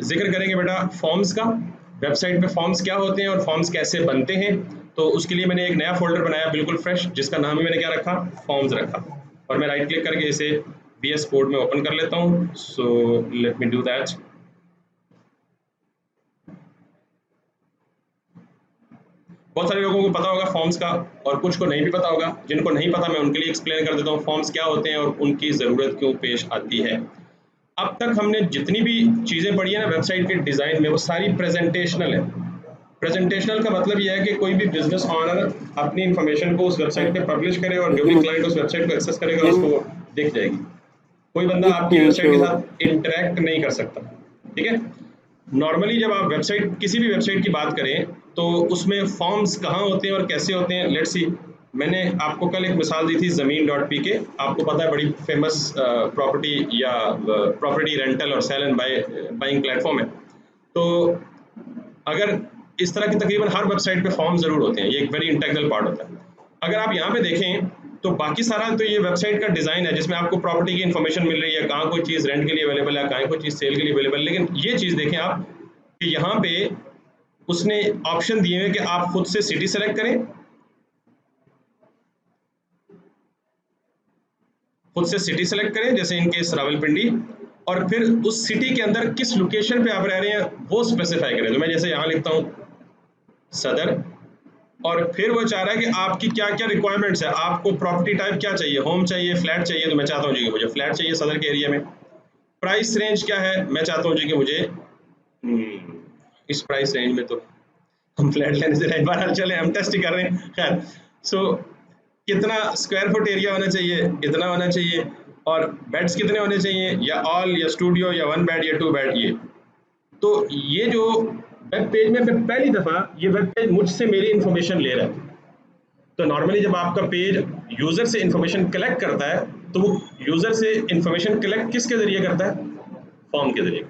जिक्र करेंगे बेटा फॉर्म्स का, वेबसाइट पे फॉर्म्स क्या होते हैं और फॉर्म्स कैसे बनते हैं। तो उसके लिए मैंने एक नया फोल्डर बनाया बिल्कुल फ्रेश, जिसका नाम ही मैंने क्या रखा, फॉर्म्स रखा, और मैं राइट क्लिक करके इसे VS कोड में ओपन कर लेता हूँ। So let me do that. बहुत सारे लोगों को पता होगा फॉर्म्स का और कुछ को नहीं भी पता होगा। जिनको नहीं पता मैं उनके लिए एक्सप्लेन कर देता हूँ फॉर्म्स क्या होते हैं और उनकी ज़रूरत क्यों पेश आती है। अब तक हमने जितनी भी चीज़ें पढ़ी है ना वेबसाइट के डिज़ाइन में, वो सारी प्रेजेंटेशनल है। प्रेजेंटेशनल का मतलब यह है कि कोई भी बिजनेस ऑनर अपनी इंफॉर्मेशन को उस वेबसाइट पे पब्लिश करे और जो भी क्लाइंट उस वेबसाइट को एक्सेस करेगा उसको दिख जाएगी। कोई बंदा आपकी वेबसाइट के साथ इंटरेक्ट नहीं कर सकता, ठीक है। नॉर्मली जब आप वेबसाइट, किसी भी वेबसाइट की बात करें तो उसमें फॉर्म्स कहाँ होते हैं और कैसे होते हैं, लेट्स सी। मैंने आपको कल एक मिसाल दी थी ज़मीन.pk, आपको पता है बड़ी फेमस प्रॉपर्टी या प्रॉपर्टी रेंटल और सेल एंड बाइंग प्लेटफॉर्म है। तो अगर इस तरह की तकरीबन हर वेबसाइट पे फॉर्म जरूर होते हैं, ये एक वेरी इंटेग्रल पार्ट होता है। अगर आप यहाँ पे देखें तो बाकी सारा तो ये वेबसाइट का डिज़ाइन है जिसमें आपको प्रॉपर्टी की इन्फॉर्मेशन मिल रही है, कहाँ कोई चीज़ रेंट के लिए अवेलेबल है, कहाँ कोई चीज़ सेल के लिए अवेलेबल है। लेकिन ये चीज़ देखें आप कि यहाँ पे उसने ऑप्शन दिए हैं कि आप खुद से सिटी सेलेक्ट करें, खुद से सिटी सेलेक्ट करें, जैसे इनकेस रावलपिंडी, और फिर उस सिटी के अंदर किस लोकेशन पे आप रह रहे हैं वो स्पेसिफाई करें। तो मैं जैसे यहाँ लिखता हूँ सदर, और फिर वो चाह रहा है कि आपकी क्या क्या रिक्वायरमेंट्स है, आपको प्रॉपर्टी टाइप क्या चाहिए, होम चाहिए, फ्लैट चाहिए। तो मैं चाहता हूँ जी कि मुझे फ्लैट चाहिए सदर के एरिया में। प्राइस रेंज क्या है, मैं चाहता हूँ जी कि मुझे इस प्राइस रेंज में तो हम फ्लैट लेने से एक बार चले, हम टेस्ट ही कर रहे हैं। खैर, सो कितना स्क्वायर फुट एरिया होना चाहिए, इतना होना चाहिए, और बेड्स कितने होने चाहिए, या ऑल, या स्टूडियो, या 1 बेड, या 2 बेड। ये तो ये जो वेब पेज में मैं पहली दफ़ा ये वेब पेज मुझसे मेरी इन्फॉर्मेशन ले रहा है। तो नॉर्मली जब आपका पेज यूज़र से इन्फॉर्मेशन कलेक्ट करता है तो वो यूज़र से इन्फॉर्मेशन कलेक्ट किसके ज़रिए करता है, फॉर्म के ज़रिए।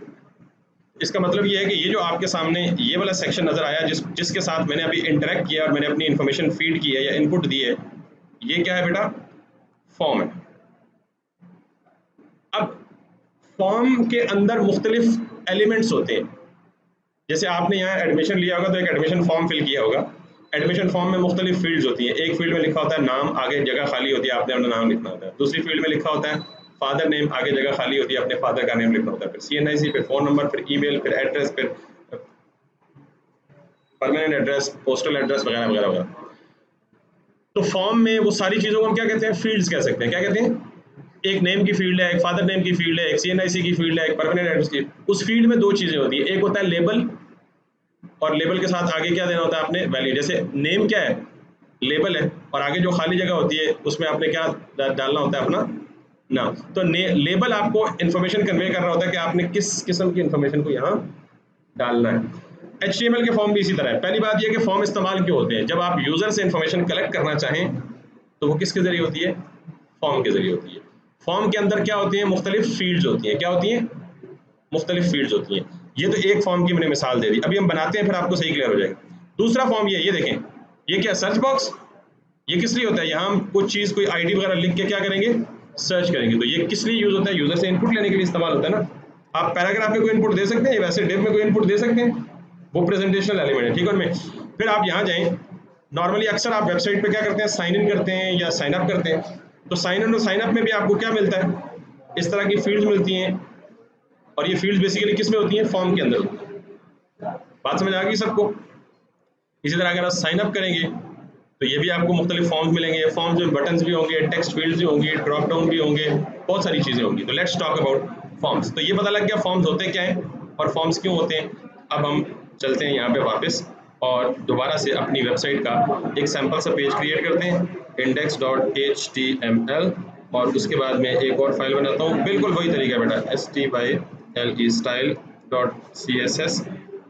इसका मतलब ये है कि ये जो आपके सामने ये वाला सेक्शन नज़र आया जिसके साथ मैंने अभी इंटरेक्ट किया और मैंने अपनी इन्फॉर्मेशन फीड की है या इनपुट दी है, ये क्या है बेटा, फॉर्म है। अब फॉर्म के अंदर मुख्तलिफ एलिमेंट्स होते हैं। जैसे आपने यहाँ एडमिशन लिया होगा तो एक एडमिशन फॉर्म फिल किया होगा। एडमिशन फॉर्म में मुख्तलिफ फील्ड्स होती हैं। एक फील्ड में लिखा होता है नाम, आगे जगह खाली होती है, आपने अपना नाम लिखना होता है। दूसरी फील्ड में लिखा होता है फादर नेम, आगे जगह खाली होती है, अपने फादर का नेम लिखना होता है। फिर CNIC, फिर फ़ोन नंबर, फिर ईमेल, फिर एड्रेस, फिर परमानेंट एड्रेस, पोस्टल एड्रेस वगैरह वगैरह वगैरह। तो फॉर्म में वो सारी चीज़ों को हम क्या कहते हैं, फील्ड्स कह सकते हैं। क्या कहते हैं, एक नेम की फील्ड है, एक फादर नेम की फील्ड है, एक CNIC की फील्ड है, एक परमानेंट एड्रेस की। उस फील्ड में दो चीज़ें होती है, एक होता है लेबल, और लेबल के साथ आगे क्या देना होता है आपने, वैल्यू। जैसे नेम क्या है, लेबल है, और आगे जो खाली जगह होती है उसमें आपने क्या डालना होता है, अपना नाम। तो लेबल आपको इन्फॉर्मेशन कन्वे कर रहा होता है कि आपने किस किस्म की इन्फॉर्मेशन को यहाँ डालना है। HTML के फॉर्म भी इसी तरह है। पहली बात यह कि फॉर्म इस्तेमाल क्यों होते हैं, जब आप यूजर से इन्फॉर्मेशन कलेक्ट करना चाहें तो वो किसके जरिए होती है, फॉर्म के जरिए होती है। फॉर्म के अंदर क्या होती है, मुख्तलिफ फील्ड्स होती हैं। क्या होती हैं, मुख्तलिफ फील्ड्स होती हैं। ये तो एक फॉर्म की मैंने मिसाल दे दी, अभी हम बनाते हैं फिर आपको सही क्लियर हो जाएगा। दूसरा फॉर्म ये देखें, ये क्या, सर्च बॉक्स। ये किस लिए होता है, यहाँ हम कुछ चीज़, कोई आईडी वगैरह लिख के क्या करेंगे, सर्च करेंगे। तो ये किस लिए यूज़ होता है, यूज़र से इनपुट लेने के लिए इस्तेमाल होता है ना। आप पैराग्राफ में कोई इनपुट दे सकते हैं, वैसे डिव में कोई इनपुट दे सकते हैं, वो प्रेजेंटेशनल एलिमेंट है, ठीक है। उनमें फिर आप यहाँ जाएँ, नॉर्मली अक्सर आप वेबसाइट पे क्या करते हैं, साइन इन करते हैं या साइन अप करते हैं। तो साइन इन और साइन अप में भी आपको क्या मिलता है, इस तरह की फील्ड्स मिलती हैं, और ये फील्ड्स बेसिकली किस में होती हैं, फॉर्म के अंदर होती हैं। बात समझ आ गई सबको। इसी तरह अगर आप साइन अप करेंगे तो ये भी आपको मुख्तलिफ फॉर्म्स मिलेंगे। फॉर्म्स में बटन्स भी होंगे, टेक्स्ट फील्ड्स भी होंगी, ड्रॉप डाउन भी होंगे, बहुत सारी चीज़ें होंगी। तो लेट्स टॉक अबाउट फॉर्म्स। तो ये पता लग गया फॉर्म्स होते क्या हैं और फॉर्म्स क्यों होते हैं। अब हम चलते हैं यहाँ पे वापस और दोबारा से अपनी वेबसाइट का एक सैम्पल सा पेज क्रिएट करते हैं, index.html, और उसके बाद मैं एक और फाइल बनाता हूँ, बिल्कुल वही तरीका बेटा, style style.css,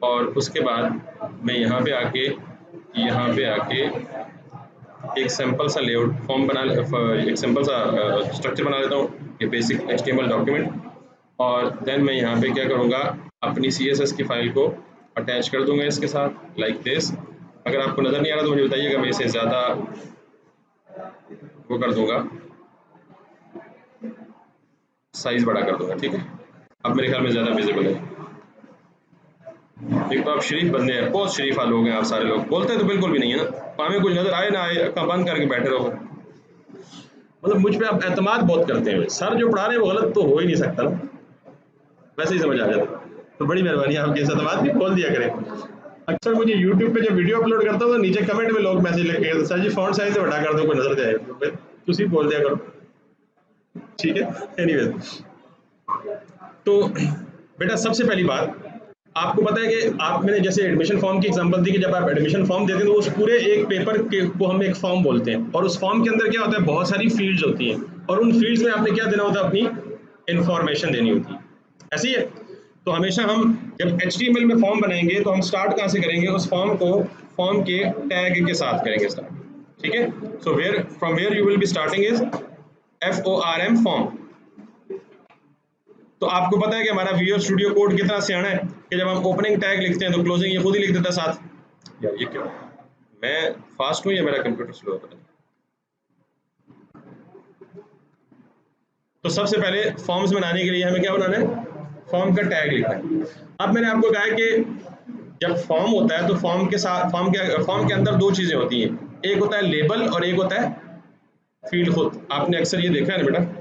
और उसके बाद मैं यहाँ पे आके एक सिंपल सा लेआउट फॉर्म बना, एक सिंपल सा स्ट्रक्चर बना लेता हूँ, ये बेसिक HTML डॉक्यूमेंट। और देन मैं यहाँ पे क्या करूँगा, अपनी CSS की फाइल को अटैच कर दूंगा इसके साथ, लाइक दिस। अगर आपको नज़र नहीं आ रहा तो मुझे बताइएगा, मैं इसे ज़्यादा वो कर दूंगा, साइज़ बड़ा कर दूंगा, ठीक है। अब मेरे ख्याल में ज़्यादा विजिबल है। एक तो आप शरीफ बंदे हैं, बहुत शरीफा लोग हैं आप सारे लोग, बोलते तो बिल्कुल भी नहीं है ना, हमें कुछ नजर आए ना आए अक्का बंद करके बैठे रहो। मतलब मुझ पे आप एतमाद बहुत करते हैं, सर जो पढ़ा रहे हैं वो गलत तो हो ही नहीं सकता ना, वैसे ही समझ आ जाता। तो बड़ी मेहरबानी आपके इस एतमाद भी खोल दिया करें। अक्सर मुझे YouTube पे जब वीडियो अपलोड करता हूँ तो नीचे कमेंट में लोग मैसेज लिख के सर जी फॉन्ट साइज बड़ा कर दो कोई नजर जाए, तुसी बोल दिया करो, ठीक है। एनीवेज, तो बेटा सबसे पहली बात आपको पता है कि आप, मैंने जैसे एडमिशन फॉर्म की एग्जांपल दी कि जब आप एडमिशन फॉर्म देते हैं तो उस पूरे एक पेपर के को हम एक फॉर्म बोलते हैं, और उस फॉर्म के अंदर क्या होता है, बहुत सारी फील्ड्स होती हैं, और उन फील्ड्स में आपने क्या देना होता है, अपनी इंफॉर्मेशन देनी होती है, ऐसी है। तो हमेशा हम जब HTML में फॉर्म बनाएंगे तो हम स्टार्ट कहाँ से करेंगे, उस फॉर्म को फॉर्म के टैग के साथ करेंगे स्टार्ट, ठीक है। So where from where you will be starting is FORM form. तो आपको पता है कि हमारा विजुअल स्टूडियो कोड कितना सियाना है कि जब हम ओपनिंग टैग लिखते हैं तो क्लोजिंग ये खुद ही लिख देता है साथ। यार ये क्या, मैं फास्ट हूँ या मेरा कंप्यूटर स्लो है? तो सबसे पहले फॉर्म्स बनाने के लिए हमें क्या बनाना है, फॉर्म का टैग लिखना है। अब मैंने आपको कहा है कि जब फॉर्म होता है तो फॉर्म के साथ फॉर्म के अंदर दो चीजें होती हैं, एक होता है लेबल और एक होता है फील्ड खुद। आपने अक्सर ये देखा है ना बेटा,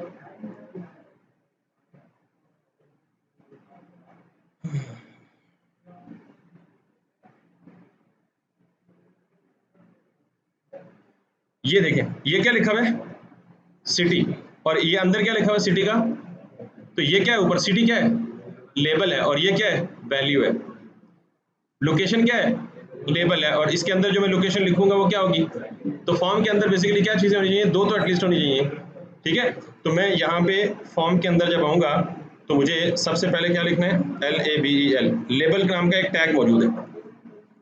ये देखें, ये क्या लिखा हुआ है, सिटी, और ये अंदर क्या लिखा हुआ है सिटी का, तो ये क्या है ऊपर, सिटी क्या है, लेबल है, और ये क्या है, वैल्यू है। लोकेशन क्या है, लेबल है, और इसके अंदर जो मैं लोकेशन लिखूंगा वो क्या होगी। तो फॉर्म के अंदर बेसिकली क्या चीजें होनी चाहिए, दो तो एटलीस्ट होनी चाहिए, ठीक है। तो मैं यहाँ पे फॉर्म के अंदर जब आऊंगा तो मुझे सबसे पहले क्या लिखना है, LABEL, लेबल नाम का एक टैग मौजूद है,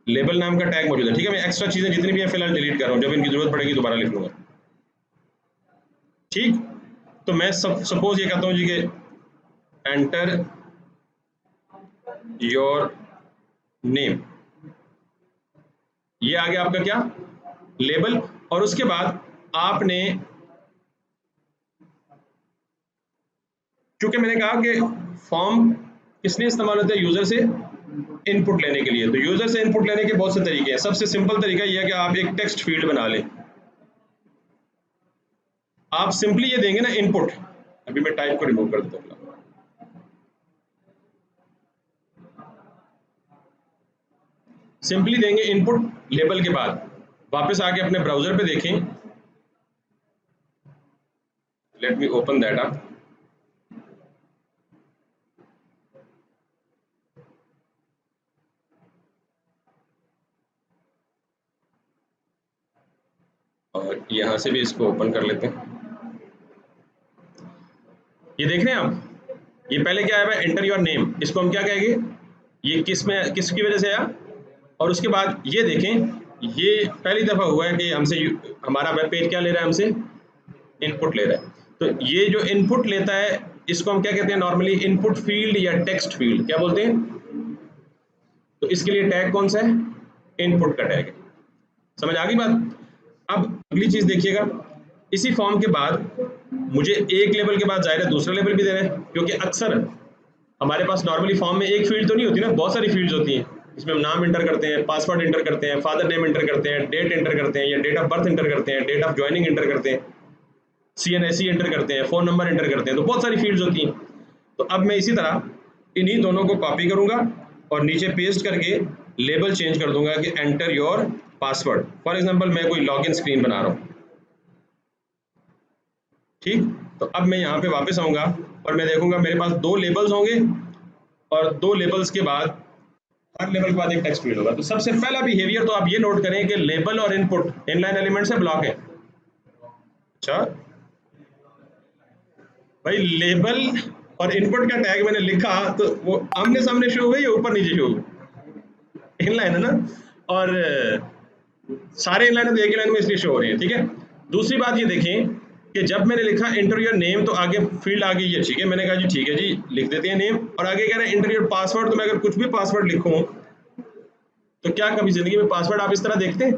लेबल नाम का टैग मौजूद है, ठीक है। मैं एक्स्ट्रा चीजें जितनी भी हैं फिलहाल डिलीट कर रहा हूँ, जब इनकी जरूरत पड़ेगी दोबारा लिख लूंगा, ठीक। तो मैं सपोज ये कहता हूँ जी कि एंटर योर नेम, ये आ गया आपका क्या, लेबल। और उसके बाद आपने, क्योंकि मैंने कहा कि फॉर्म किसने इस्तेमाल होता है, यूजर से इनपुट लेने के लिए। तो यूजर से इनपुट लेने के बहुत से तरीके हैं, सबसे सिंपल तरीका यह है कि आप एक टेक्स्ट फील्ड बना लें। आप सिंपली ये देंगे ना इनपुट, अभी मैं टाइप को रिमूव कर देता हूँ, सिंपली देंगे इनपुट लेबल के बाद, वापस आके अपने ब्राउजर पे देखें, let me open that up, और यहां से भी इसको ओपन कर लेते हैं। ये देख रहे हैं आप, ये पहले क्या आया है, एंटर योर नेम, इसको हम क्या कहेंगे, ये किसकी वजह से आया। और उसके बाद ये देखें, ये पहली दफा हुआ है कि हमसे हमारा वेब पेज क्या ले रहा है, हमसे इनपुट ले रहा है। तो ये जो इनपुट लेता है इसको हम क्या कहते हैं, नॉर्मली इनपुट फील्ड या टेक्स्ट फील्ड क्या बोलते हैं। तो इसके लिए टैग कौन सा है, इनपुट का टैग है। समझ आ गई बात। अब अगली चीज देखिएगा, इसी फॉर्म के बाद मुझे एक लेवल के बाद जाहिर है दूसरा लेवल भी देना है, क्योंकि अक्सर हमारे पास नॉर्मली फॉर्म में एक फील्ड तो नहीं होती ना, बहुत सारी फील्ड्स होती हैं। इसमें हम नाम इंटर करते हैं, पासवर्ड इंटर करते हैं, फादर नेम इंटर करते हैं, डेट इंटर करते हैं या डेट ऑफ बर्थ इंटर करते हैं, डेट ऑफ ज्वाइनिंग इंटर करते हैं, CNSE इंटर करते हैं, फोन नंबर इंटर करते हैं, तो बहुत सारी फील्ड्स होती हैं। तो अब मैं इसी तरह इन्हीं दोनों को कॉपी करूंगा और नीचे पेस्ट करके लेबल चेंज कर दूंगा कि enter your password. For example मैं कोई लॉगिन स्क्रीन बना रहा हूँ, ठीक। तो अब मैं यहाँ पे वापस आऊंगा और मैं देखूंगा मेरे पास दो लेबल्स होंगे, और दो लेबल्स के बाद हर लेवल के बाद एक टेक्स्ट फील्ड होगा। तो सबसे पहला बिहेवियर तो आप ये नोट करें कि लेबल और इनपुट इनलाइन एलिमेंट से ब्लॉक है। अच्छा भाई, लेबल और इनपुट का टैग मैंने लिखा तो वो आमने सामने शो हुए या ऊपर नीचे शो हुए, इनलाइन है ना, और सारे इनलाइन है तो एक लाइन में इसलिए शो हो रही है, ठीक है। दूसरी बात ये देखें कि जब मैंने लिखा इंटर योर नेम तो आगे फील्ड आ गई है, ठीक है। मैंने कहा जी ठीक है जी, लिख देते हैं नेम, और आगे कह रहे हैं इंटर योर पासवर्ड। तो मैं अगर कुछ भी पासवर्ड लिखूं तो क्या कभी जिंदगी में पासवर्ड आप इस तरह देखते हैं,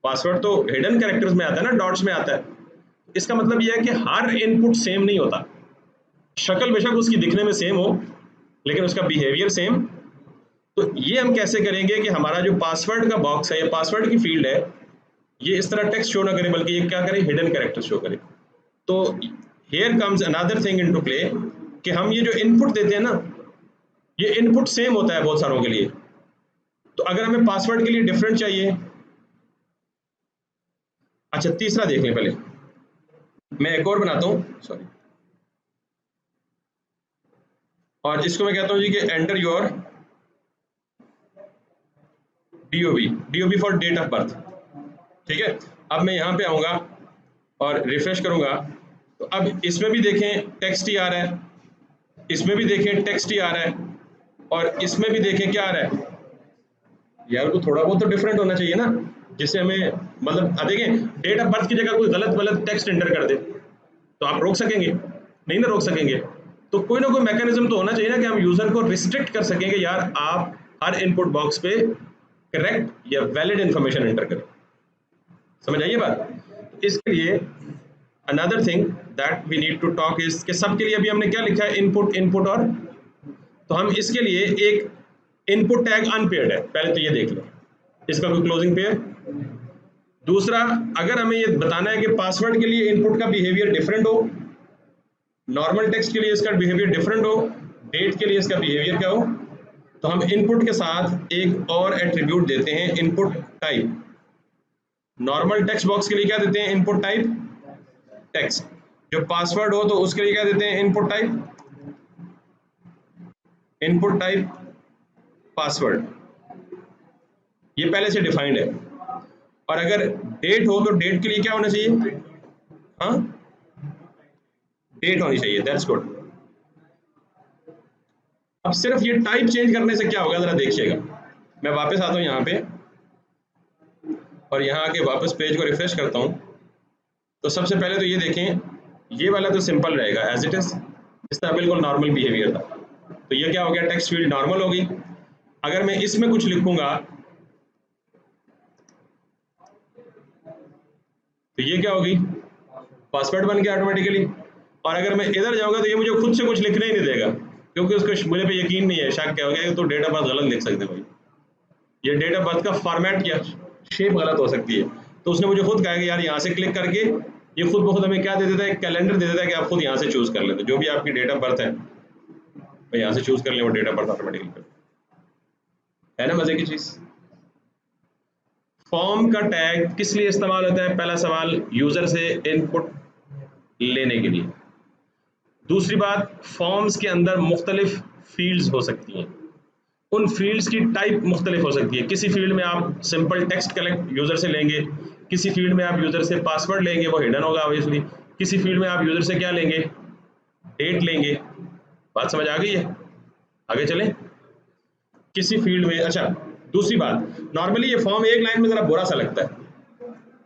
पासवर्ड तो हिडन कैरेक्टर्स में आता है ना, डॉट्स में आता है। इसका मतलब यह है कि हर इनपुट सेम नहीं होता, शक्ल बेशक उसकी दिखने में सेम हो लेकिन उसका बिहेवियर सेम तो ये हम कैसे करेंगे कि हमारा जो पासवर्ड का बॉक्स है या पासवर्ड की फील्ड है ये इस तरह टेक्स्ट शो ना करे, बल्कि ये क्या करे, हिडन कैरेक्टर शो करे। तो here comes another thing into play कि हम ये जो इनपुट देते हैं ना, ये इनपुट सेम होता है बहुत सारों के लिए। तो अगर हमें पासवर्ड के लिए डिफरेंट चाहिए, अच्छा तीसरा देख लें पहले, मैं एक और बनाता हूँ, सॉरी, और इसको मैं कहता हूँ जी कि enter your DOB for date of birth. ठीक है, अब मैं यहाँ पे आऊँगा और रिफ्रेश करूँगा, तो अब इसमें भी देखें टेक्स्ट ही आ रहा है, इसमें भी देखें टेक्स्ट ही आ रहा है, और इसमें भी देखें क्या आ रहा है। यार को थोड़ा बहुत तो डिफरेंट होना चाहिए ना, जिससे हमें मतलब देखें डेट ऑफ बर्थ की जगह कोई गलत टेक्स्ट एंटर कर दे तो आप रोक सकेंगे? नहीं ना रोक सकेंगे। तो कोई ना कोई मैकेनिज्म तो होना चाहिए ना कि हम यूजर को रिस्ट्रिक्ट कर सकेंगे, यार आप हर इनपुट बॉक्स पे करेक्ट या वैलिड इंफॉर्मेशन एंटर करें। समझ आइए बात? इसके लिए another thing that we need to talk is कि सबके लिए अभी हमने क्या लिखा है, इनपुट और, तो हम इसके लिए एक इनपुट टैग अनपेयर्ड है, पहले तो ये देख लें इसका कोई क्लोजिंग पेयर। दूसरा, अगर हमें ये बताना है कि पासवर्ड के लिए इनपुट का बिहेवियर डिफरेंट हो, नॉर्मल टेक्स्ट के लिए इसका बिहेवियर डिफरेंट हो, डेट के लिए इसका बिहेवियर क्या हो, तो हम इनपुट के साथ एक और एट्रीब्यूट देते हैं, input type. Normal text box के लिए क्या देते हैं, इनपुट टाइप टेक्स्ट। जो पासवर्ड हो तो उसके लिए क्या देते हैं, इनपुट टाइप पासवर्ड। ये पहले से डिफाइंड है। और अगर डेट हो तो डेट के लिए क्या होना चाहिए, हाँ डेट होनी चाहिए, दैट्स गुड। अब सिर्फ ये टाइप चेंज करने से क्या होगा जरा देखिएगा। मैं वापस आता हूँ यहाँ पे और यहाँ आके वापस पेज को रिफ्रेश करता हूँ। तो सबसे पहले तो ये देखें, ये वाला तो सिंपल रहेगा एज इट इज, इसका बिल्कुल नॉर्मल बिहेवियर था। तो ये क्या हो गया, टेक्स्ट फील्ड नॉर्मल होगी। अगर मैं इसमें कुछ लिखूंगा तो ये क्या होगी, पासवर्ड बन गया ऑटोमेटिकली। और अगर मैं इधर जाऊंगा तो ये मुझे खुद से कुछ लिखने ही नहीं देगा, क्योंकि उसको मुझे पे यकीन नहीं है, शक क्या हो गया तो डेट ऑफ बर्थ गलत लिख सकते भाई, ये डेट ऑफ बर्थ का फॉर्मेट या शेप गलत हो सकती है। तो उसने मुझे खुद कहा कि यार यहाँ से क्लिक करके ये खुद ब खुद हमें क्या दे देता है, एक कैलेंडर दे देता है कि आप खुद यहाँ से चूज कर लेते, जो भी आपकी डेट ऑफ बर्थ है भाई यहाँ से चूज कर लें, वो डेट ऑफ बर्थ ऑटोमेटिकली है ना। मजे की चीज। फॉर्म का टैग किस लिए इस्तेमाल होता है, पहला सवाल यूजर से इनपुट लेने के लिए। दूसरी बात, फॉर्म्स के अंदर मुख्तलिफ फील्ड्स हो सकती हैं, उन फील्ड्स की टाइप मुख्तलिफ हो सकती है। किसी फील्ड में आप सिंपल टेक्स्ट कलेक्ट यूजर से लेंगे, किसी फील्ड में आप यूजर से पासवर्ड लेंगे, वो हिडन होगा ऑब्वियसली। किसी फील्ड में आप यूजर से क्या लेंगे, डेट लेंगे। बात समझ आ गई है? आगे चलें। किसी फील्ड में, अच्छा दूसरी बात, नॉर्मली ये फॉर्म एक लाइन में जरा बुरा सा लगता है,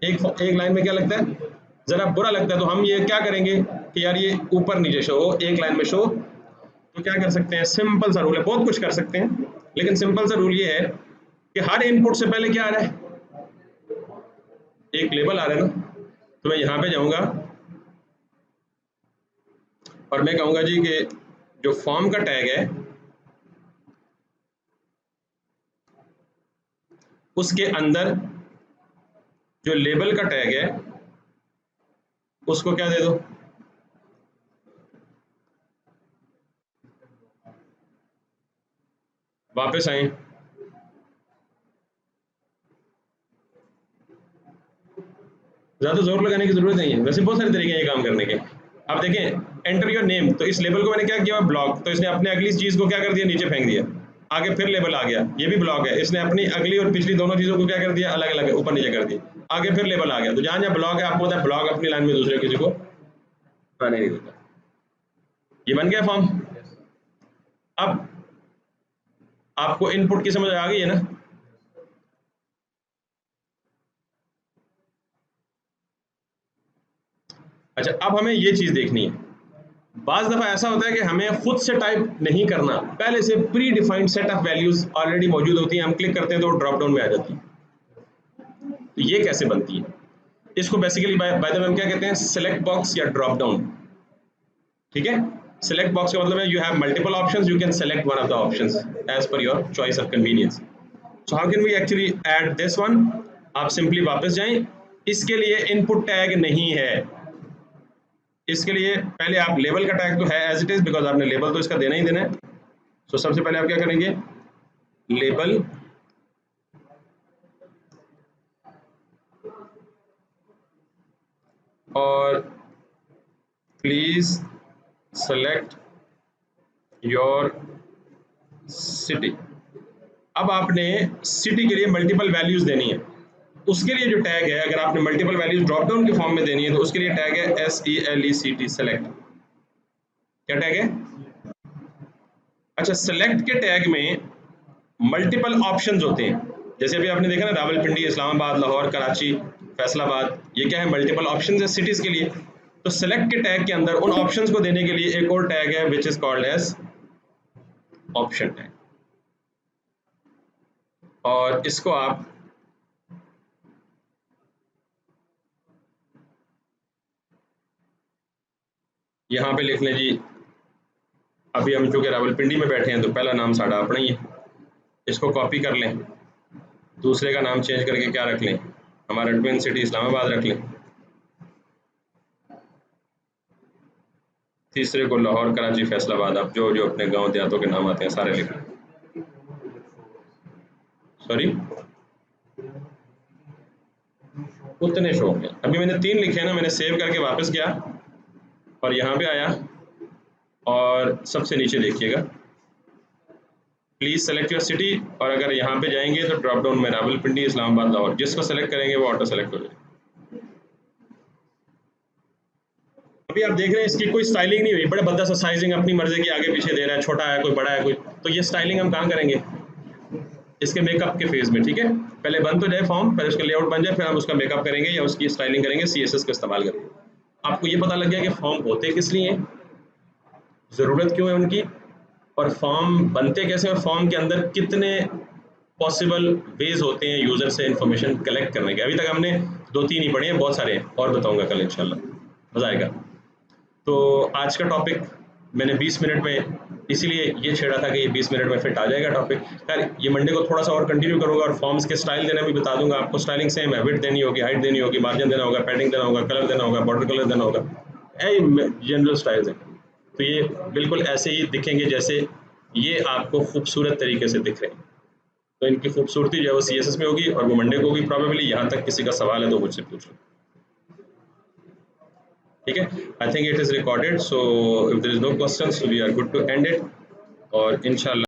एक लाइन में क्या लगता है, जरा बुरा लगता है। तो हम ये क्या करेंगे कि यार ये ऊपर नीचे शो हो, एक लाइन में शो। तो क्या कर सकते हैं, सिंपल सा रूल है, बहुत कुछ कर सकते हैं, लेकिन सिंपल सा रूल ये है कि हर इनपुट से पहले क्या आ रहा है, एक लेबल आ रहा है ना। तो मैं यहाँ पे जाऊंगा और मैं कहूँगा जी कि जो फॉर्म का टैग है उसके अंदर जो लेबल का टैग है उसको क्या दे दो, वापस आए, ज्यादा जोर लगाने की जरूरत नहीं है, वैसे बहुत सारे तरीके हैं ये काम करने के। आप देखें एंटर योर नेम, तो इस लेबल को मैंने क्या किया, ब्लॉक, तो इसने अपने अगली चीज को क्या कर दिया, नीचे फेंक दिया। आगे फिर लेबल आ गया, ये भी ब्लॉक है, इसने अपनी अगली और पिछली दोनों चीजों को क्या कर दिया, अलग अलग ऊपर नीचे कर दिया। आगे फिर लेबल आ गया। तो जहां जहां ब्लॉक है आपको पता है ब्लॉक अपनी लाइन में दूसरे किसी को आने नहीं देता। ये बन गया फॉर्म। अब आपको इनपुट की समझ आ गई है ना। अच्छा अब हमें ये चीज देखनी है, बाज दफा ऐसा होता है कि हमें खुद से टाइप नहीं करना, पहले से pre defined set of values already मौजूद होती हैं, हम क्लिक करते हैं तो वो ड्रॉप डाउन में आ जाती है। तो ये कैसे बनती है, इसको बेसिकली बाय द वे हम क्या कहते हैं, सेलेक्ट बॉक्स या ड्रॉप डाउन। ठीक है, सेलेक्ट बॉक्स का मतलब है you have multiple options, you can select one of the options. as per your choice of convenience. So how can we actually add this one? आप simply वापस जाएं, इसके लिए इनपुट टैग नहीं है, इसके लिए पहले आप लेबल का टैग तो है एज इट इज, बिकॉज आपने लेबल तो इसका देना ही देना है. तो सबसे पहले आप क्या करेंगे, लेबल और प्लीज सेलेक्ट योर सिटी. अब आपने सिटी के लिए मल्टीपल वैल्यूज देनी है, उसके लिए जो टैग है, अगर आपने मल्टीपल वैल्यूज ड्रॉप डाउन के फॉर्म में देनी है तो उसके लिए टैग है SELECT, सेलेक्ट. क्या टैग है? अच्छा, सेलेक्ट के टैग में मल्टीपल ऑप्शंस होते हैं, जैसे अभी आपने देखा ना, रावलपिंडी, इस्लामाबाद, लाहौर, कराची, फैसलाबाद, ये क्या है, मल्टीपल ऑप्शंस है सिटीज के लिए. तो सेलेक्ट के टैग के अंदर उन ऑप्शंस को देने के लिए एक और टैग है which is called age option tag, और इसको आप यहाँ पे लिख लें जी. अभी हम चूंकि रावलपिंडी में बैठे हैं तो पहला नाम साड़ा अपना ही है, इसको कॉपी कर लें, दूसरे का नाम चेंज करके क्या रख लें, हमारा ट्विन सिटी इस्लामाबाद रख लें, तीसरे को लाहौर, कराची, फैसलाबाद, आप जो जो अपने गांव देहातों के नाम आते हैं सारे लिख लें. सॉरी, उतने शो हैं. अभी मैंने 3 लिखे हैं ना, मैंने सेव करके वापस गया और यहाँ पे आया और सबसे नीचे देखिएगा प्लीज सेलेक्ट योर सिटी, और अगर यहाँ पे जाएंगे तो ड्रॉप डाउन में रावलपिंडी, इस्लामाबाद, लाहौर, जिसको सेलेक्ट करेंगे वो ऑटो सेलेक्ट हो जाएगा. अभी आप देख रहे हैं इसकी कोई स्टाइलिंग नहीं हुई, बड़े भद्दा सा साइजिंग अपनी मर्जी की आगे पीछे दे रहा है, छोटा है कोई, बड़ा है कोई, तो ये स्टाइलिंग हम कहाँ करेंगे, इसके मेकअप के फेज में. ठीक है, पहले बन तो जाए फॉर्म, पहले उसका लेआउट बन जाए, फिर हम उसका मेकअप करेंगे या उसकी स्टाइलिंग करेंगे CSS का इस्तेमाल करके. आपको ये पता लग गया कि फॉर्म होते किस लिए हैं, ज़रूरत क्यों है उनकी, और फॉर्म बनते कैसे, और फॉर्म के अंदर कितने पॉसिबल वेज होते हैं यूज़र से इंफॉर्मेशन कलेक्ट करने के. अभी तक हमने 2-3 ही पढ़े हैं, बहुत सारे हैं और बताऊंगा कल इंशाल्लाह, मज़ा आएगा. तो आज का टॉपिक मैंने 20 मिनट में इसीलिए ये छेड़ा था कि ये 20 मिनट में फिट आ जाएगा टॉपिक. यार ये मंडे को थोड़ा सा और कंटिन्यू करूँगा और फॉर्म्स के स्टाइल देना भी बता दूंगा आपको. स्टाइलिंग सेम है, विड्थ देनी होगी, हाइट देनी होगी, मार्जिन देना होगा, पैडिंग देना होगा, कलर देना होगा, बॉर्डर कलर देना होगा, जनरल स्टाइल्स हैं. तो ये बिल्कुल ऐसे ही दिखेंगे जैसे ये आपको खूबसूरत तरीके से दिख रहे हैं. तो इनकी खूबसूरती जो है वो CSS में होगी और वो मंडे को होगी प्रॉबेबली. यहाँ तक किसी का सवाल है तो मुझसे पूछ लो. ठीक है, I think it is recorded, so if there is no questions we are good to end it, और इंशाल्लाह